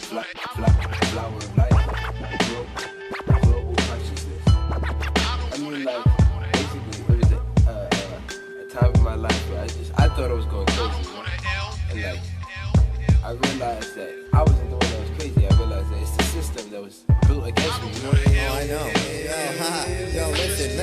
flower of life, global consciousness. I mean, like, basically, it was a time in my life where I thought I was going crazy, you know? And like, I realized that I wasn't the one that was crazy. I realized that it's the system that was built against me, you know? Oh, I know. Yo, listen.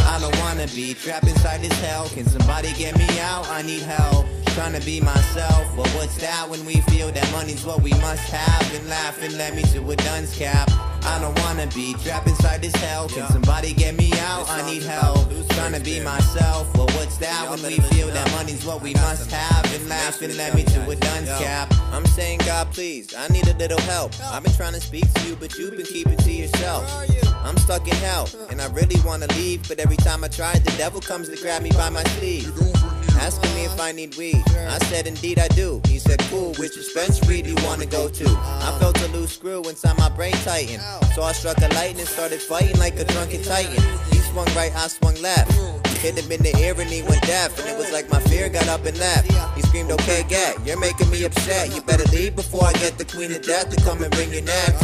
I don't wanna be trapped inside this hell. Can somebody get me out? I need help. Trying to be myself, but what's that when we feel that money's what we must have? And laughing led me to a dunce cap. I don't wanna be trapped inside this hell. Can somebody get me out? I need help. Trying to be myself, but what's that when we feel that money's what we must have? And laughing led me to a dunce cap. I'm saying, God, please, I need a little help. I've been trying to speak to you, but you've been keeping to yourself. I'm stuck in hell, and I really wanna leave, but every time I try, the devil comes to grab me by my sleeve, asking me if I need weed. I said, indeed I do. He said, cool, which dispensary do you want to go to? I felt a loose screw inside my brain tighten. So I struck a light and started fighting like a drunken titan. He swung right, I swung left. Hit him in the ear and he went deaf. And it was like my fear got up and left. He screamed, okay, Gat, you're making me upset. You better leave before I get the queen of death to come and bring your neck.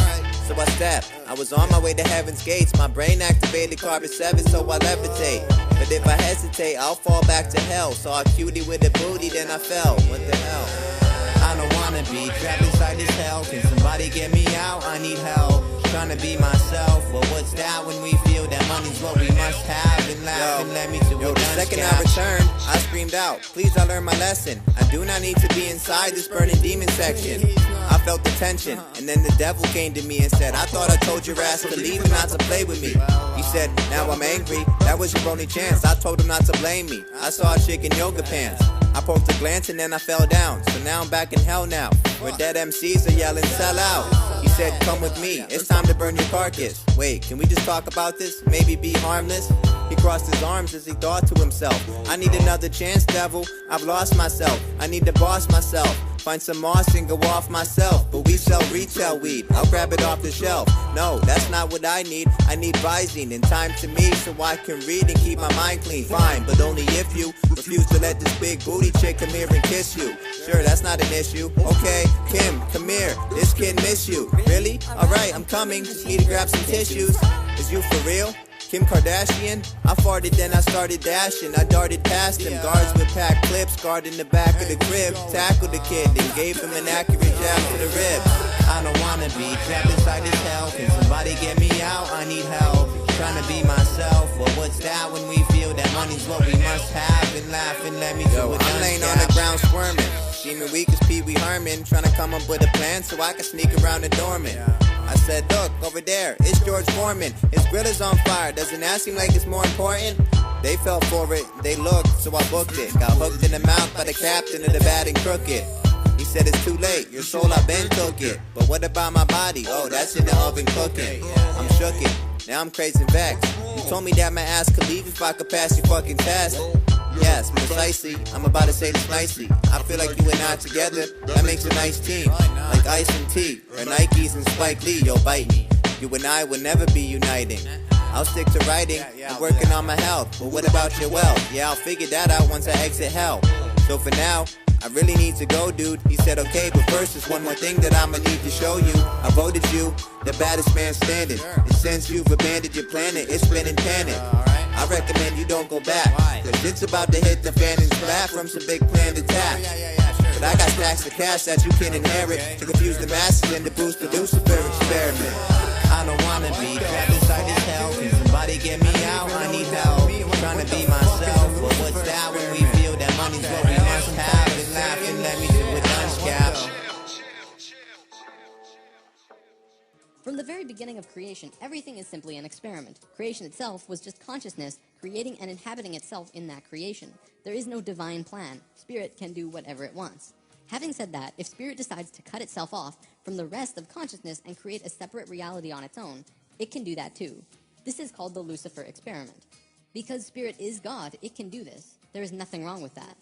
So I stepped. I was on my way to heaven's gates. My brain activated carpet 7, so I levitate. But if I hesitate, I'll fall back to hell. Saw a cutie with a booty, then I fell. What the hell? I don't wanna be trapped inside this hell. Can somebody get me out? I need help. Trying to be myself, but what's that when we feel that money's what we must have? And laughing led me to the second I returned, I screamed out, please, I learned my lesson. I do not need to be inside this burning demon section. I felt the tension, and then the devil came to me and said, I thought I told your ass to leave and not to play with me. He said, now I'm angry, that was your only chance. I told him not to blame me. I saw a chick in yoga pants. I poked a glance and then I fell down. So now I'm back in hell now, where dead MCs are yelling, sell out. He said, come with me, it's time to burn your carcass. Wait, can we just talk about this? Maybe be harmless? He crossed his arms as he thought to himself, I need another chance, devil. I've lost myself, I need to boss myself. Find some moss and go off myself. But we sell retail weed, I'll grab it off the shelf. No, that's not what I need Visine and time to me so I can read and keep my mind clean. Fine, but only if you refuse to let this big booty chick come here and kiss you. Sure, that's not an issue. Okay, Kim, come here, this kid miss you. Really? Alright, I'm coming, just need to grab some tissues. Is you for real? Kim Kardashian? I farted, then I started dashing. I darted past him. Guards with packed clips, guarding the back of the crib. Tackled the kid, then gave him an accurate jab to the rib. I don't wanna be trapped inside this hell. Can somebody get me out? I need help. Trying to be myself, but what's that when we feel that money's what we must have? And laughing led me to a I'm laying on the ground squirming. Seeming weak as Pee Wee Herman, trying to come up with a plan so I can sneak around the dormant. I said, look, over there, it's George Foreman. His grill is on fire, doesn't that seem like it's more important? They fell for it, they looked, so I booked it. Got hooked in the mouth by the captain of the bad and crooked. He said it's too late, your soul I been took it. But what about my body? Oh, that's in the oven cooking. I'm shook it, now I'm crazy and vexed. You told me that my ass could leave if I could pass your fucking test. Yes, precisely, I'm about to say this nicely. I feel like you and I together, that makes a nice team. Like ice and tea, or Nikes and Spike Lee, yo bite me. You and I will never be uniting. I'll stick to writing and working on my health. But what about your wealth? Yeah, I'll figure that out once I exit hell. So for now, I really need to go, dude. He said, okay, but first there's one more thing that I'ma need to show you. I voted you the baddest man standing. And since you've abandoned your planet, it's been in panic. I recommend you don't go back, cause it's about to hit the fan and splat from some big planned attack. But I got stacks of cash that you can inherit to confuse the masses and to boost the Lucifer experiment. I don't wanna be trapped inside this hell. Can somebody get me out? I need help. Trying to be myself, but what's that when we feel that money's what we must have? And laughing let me do a dunce cap. From the very beginning of creation, everything is simply an experiment. Creation itself was just consciousness creating and inhabiting itself in that creation. There is no divine plan. Spirit can do whatever it wants. Having said that, if spirit decides to cut itself off from the rest of consciousness and create a separate reality on its own, it can do that too. This is called the Lucifer experiment. Because spirit is God, it can do this. There is nothing wrong with that.